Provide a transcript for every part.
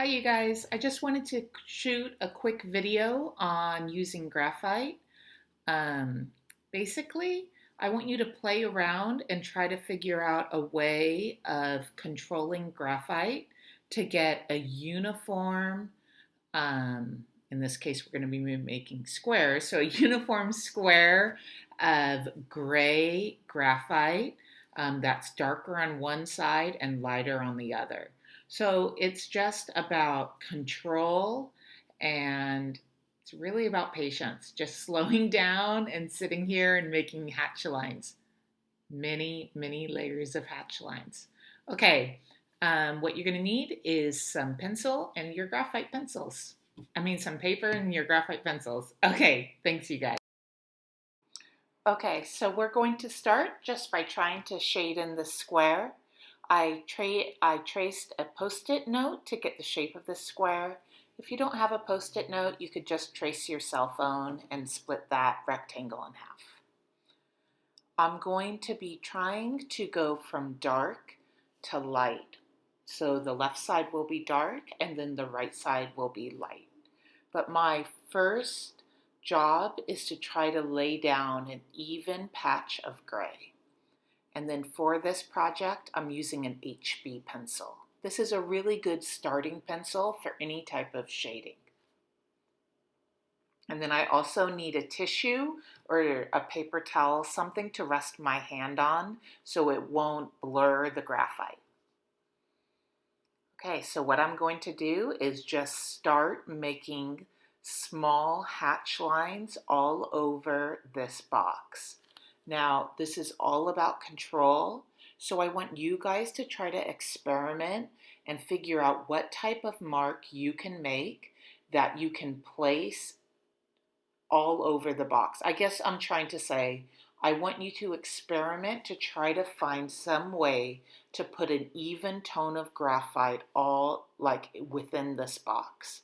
Hi you guys, I just wanted to shoot a quick video on using graphite. Um, Basically, I want you to play around and try to figure out a way of controlling graphite to get a uniform, in this case we're going to be making squares, so a uniform square of gray graphite that's darker on one side and lighter on the other. So it's just about control, and it's really about patience, just slowing down and sitting here and making hatch lines. Many layers of hatch lines. Okay, what you're going to need is some pencil and your graphite pencils. Some paper and your graphite pencils. Okay, thanks you guys. Okay, so we're going to start just by trying to shade in the square. I traced a post-it note to get the shape of the square. If you don't have a post-it note, you could just trace your cell phone and split that rectangle in half. I'm going to be trying to go from dark to light. So the left side will be dark and then the right side will be light. But my first job is to try to lay down an even patch of gray. And then for this project, I'm using an HB pencil. This is a really good starting pencil for any type of shading. And then I also need a tissue or a paper towel, something to rest my hand on so it won't blur the graphite. Okay, so what I'm going to do is just start making small hatch lines all over this box. Now, this is all about control, so I want you guys to try to experiment and figure out what type of mark you can make that you can place all over the box. I guess I'm trying to say, I want you to experiment to try to find some way to put an even tone of graphite all like within this box.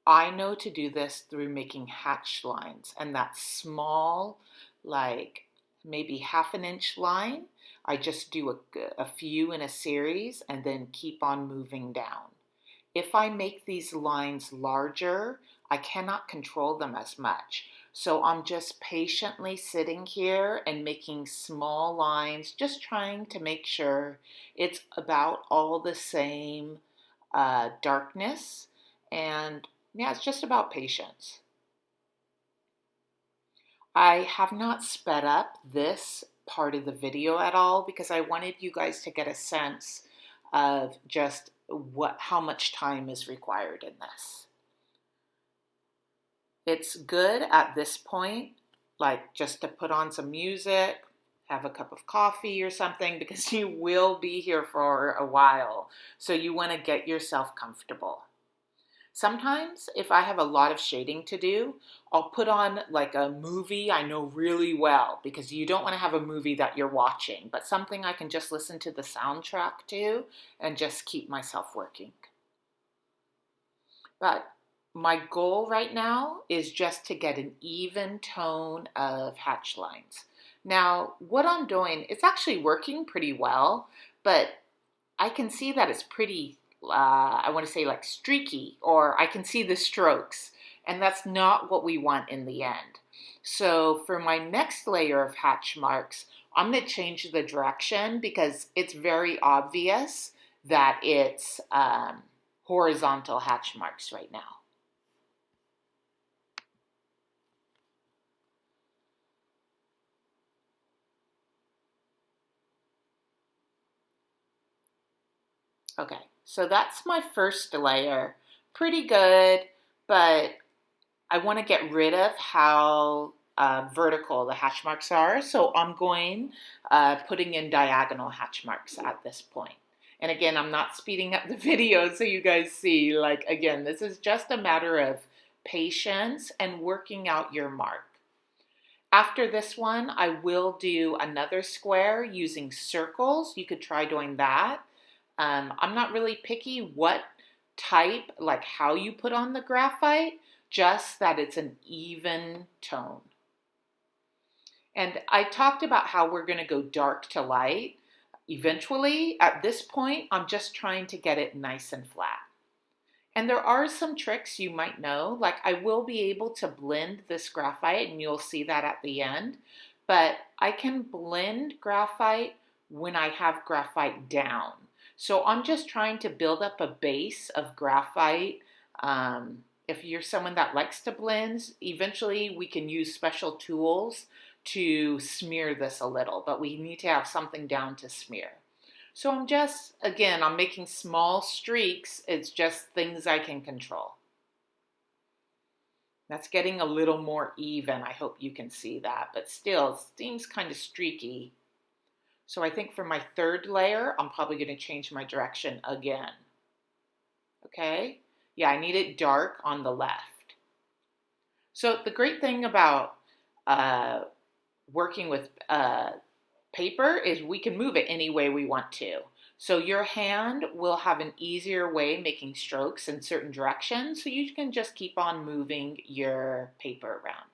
I know to do this through making hatch lines, and that small, like maybe half an inch line, I just do a few in a series and then keep on moving down. If I make these lines larger, I cannot control them as much. So I'm just patiently sitting here and making small lines, just trying to make sure it's about all the same darkness. And yeah, it's just about patience. I have not sped up this part of the video at all because I wanted you guys to get a sense of just how much time is required in this. It's good at this point, like just to put on some music, have a cup of coffee or something, because you will be here for a while. So you want to get yourself comfortable. Sometimes if I have a lot of shading to do, I'll put on like a movie I know really well, because you don't want to have a movie that you're watching, but something I can just listen to the soundtrack to and just keep myself working. But my goal right now is just to get an even tone of hatch lines. Now, what I'm doing, it's actually working pretty well, but I can see that it's pretty, I want to say like streaky, or I can see the strokes, and that's not what we want in the end. So for my next layer of hatch marks, I'm going to change the direction because it's very obvious that it's horizontal hatch marks right now. Okay, so that's my first layer. Pretty good, but I want to get rid of how vertical the hatch marks are, so I'm going putting in diagonal hatch marks at this point. And again, I'm not speeding up the video so you guys see, like, again, this is just a matter of patience and working out your mark. After this one, I will do another square using circles. You could try doing that. I'm not really picky what type, like how you put on the graphite, just that it's an even tone. And I talked about how we're going to go dark to light. Eventually, at this point, I'm just trying to get it nice and flat. And there are some tricks you might know, like I will be able to blend this graphite and you'll see that at the end, but I can blend graphite when I have graphite down. So I'm just trying to build up a base of graphite. If you're someone that likes to blend, eventually we can use special tools to smear this a little, but we need to have something down to smear. So I'm making small streaks. It's just things I can control. That's getting a little more even. I hope you can see that, but still, it seems kind of streaky. So I think for my third layer, I'm probably going to change my direction again. Okay? Yeah, I need it dark on the left. So the great thing about working with paper is we can move it any way we want to. So your hand will have an easier way making strokes in certain directions, so you can just keep on moving your paper around.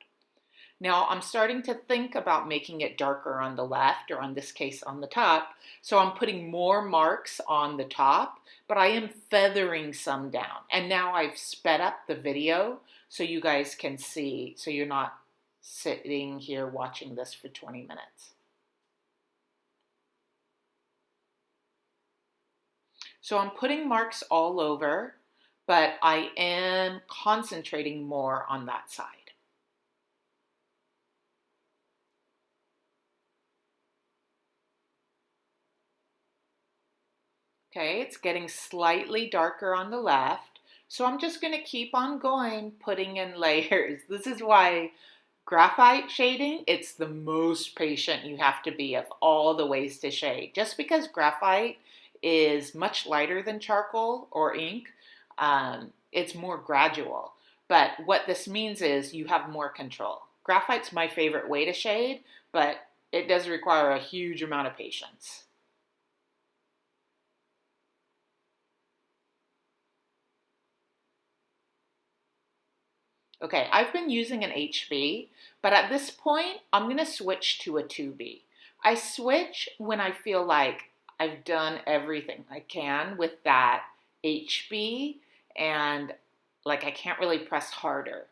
Now I'm starting to think about making it darker on the left, or in this case on the top, so I'm putting more marks on the top, but I am feathering some down. And now I've sped up the video so you guys can see, so you're not sitting here watching this for 20 minutes. So I'm putting marks all over, but I am concentrating more on that side. Okay, it's getting slightly darker on the left. So I'm just going to keep on going, putting in layers. This is why graphite shading, it's the most patient you have to be of all the ways to shade. Just because graphite is much lighter than charcoal or ink, it's more gradual. But what this means is you have more control. Graphite's my favorite way to shade, but it does require a huge amount of patience. Okay, I've been using an HB, but at this point, I'm going to switch to a 2B. I switch when I feel like I've done everything I can with that HB and like I can't really press harder.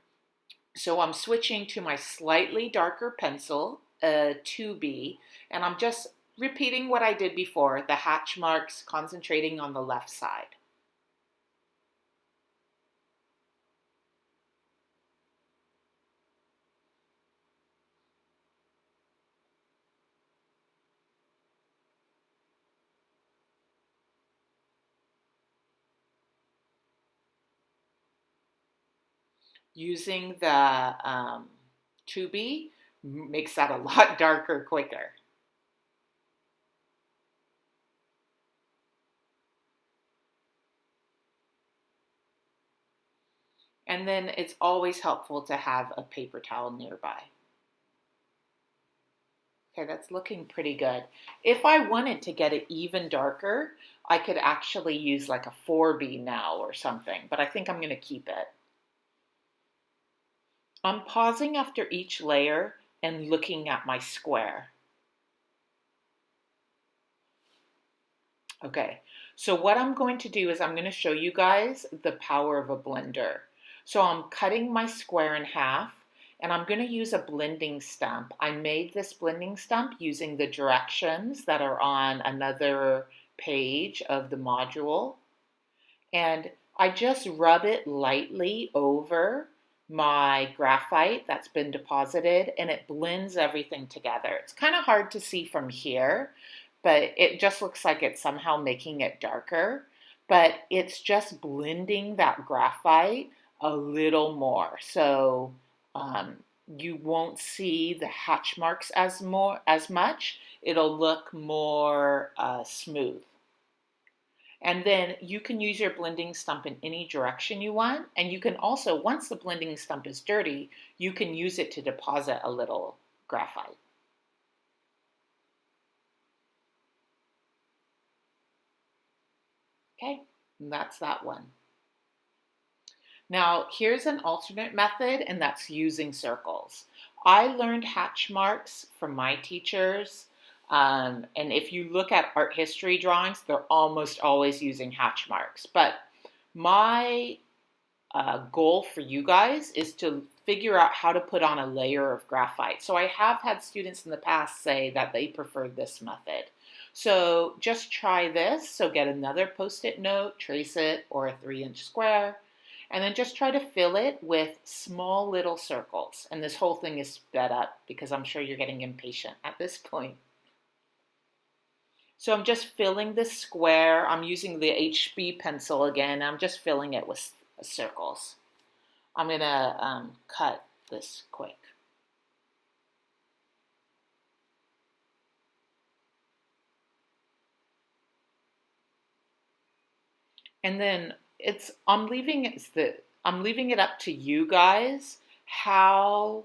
So I'm switching to my slightly darker pencil, a 2B, and I'm just repeating what I did before, the hatch marks, concentrating on the left side. Using the 2B makes that a lot darker quicker. And then it's always helpful to have a paper towel nearby. Okay, that's looking pretty good. If I wanted to get it even darker, I could actually use like a 4B now or something, but I think I'm going to keep it. I'm pausing after each layer and looking at my square. Okay, so what I'm going to do is I'm going to show you guys the power of a blender. So I'm cutting my square in half and I'm going to use a blending stump. I made this blending stump using the directions that are on another page of the module. And I just rub it lightly over my graphite that's been deposited and it blends everything together. It's kind of hard to see from here, but it just looks like it's somehow making it darker. But it's just blending that graphite a little more. So you won't see the hatch marks as much. It'll look more smooth. And then you can use your blending stump in any direction you want. And you can also, once the blending stump is dirty, you can use it to deposit a little graphite. Okay, and that's that one. Now, here's an alternate method, and that's using circles. I learned hatch marks from my teachers. And if you look at art history drawings, they're almost always using hatch marks. But My goal for you guys is to figure out how to put on a layer of graphite. So I have had students in the past say that they prefer this method. So just try this. So get another post-it note, trace it, or a 3-inch square, and then just try to fill it with small little circles. And this whole thing is sped up because I'm sure you're getting impatient at this point. So I'm just filling this square. I'm using the HB pencil again. I'm just filling it with circles. I'm going to cut this quick. And then I'm leaving it up to you guys how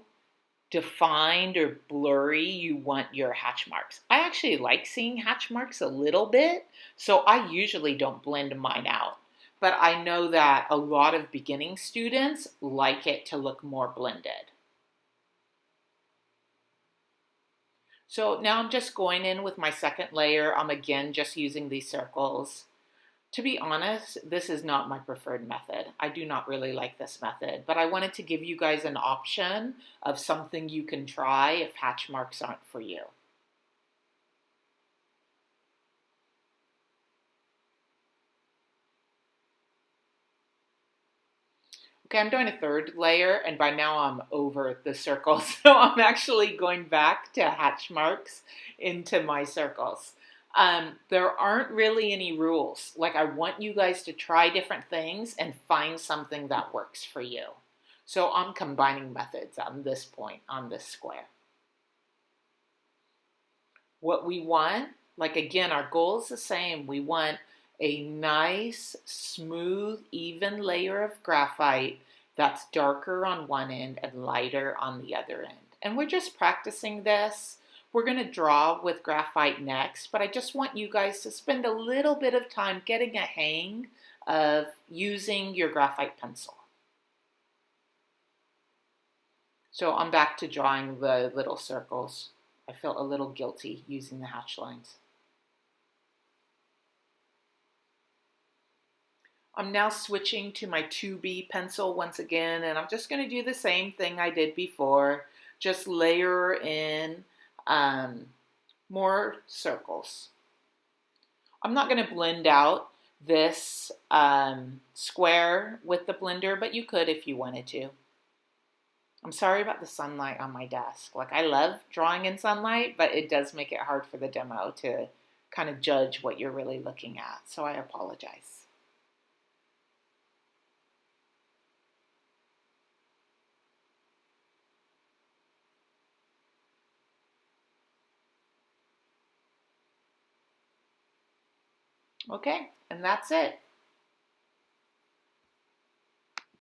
defined or blurry you want your hatch marks. I actually like seeing hatch marks a little bit, so I usually don't blend mine out. But I know that a lot of beginning students like it to look more blended. So now I'm just going in with my second layer. I'm again just using these circles. To be honest, this is not my preferred method. I do not really like this method, but I wanted to give you guys an option of something you can try if hatch marks aren't for you. Okay, I'm doing a third layer, and by now I'm over the circles. So I'm actually going back to hatch marks into my circles. There aren't really any rules. Like, I want you guys to try different things and find something that works for you. So I'm combining methods on this point, on this square. What we want, like again, our goal is the same. We want a nice, smooth, even layer of graphite that's darker on one end and lighter on the other end. And we're just practicing this. We're going to draw with graphite next, but I just want you guys to spend a little bit of time getting a hang of using your graphite pencil. So I'm back to drawing the little circles. I felt a little guilty using the hatch lines. I'm now switching to my 2B pencil once again, and I'm just going to do the same thing I did before. Just layer in more circles. I'm not going to blend out this square with the blender, but you could if you wanted to. I'm sorry about the sunlight on my desk. Like, I love drawing in sunlight, but it does make it hard for the demo to kind of judge what you're really looking at. So I apologize. Okay, and that's it.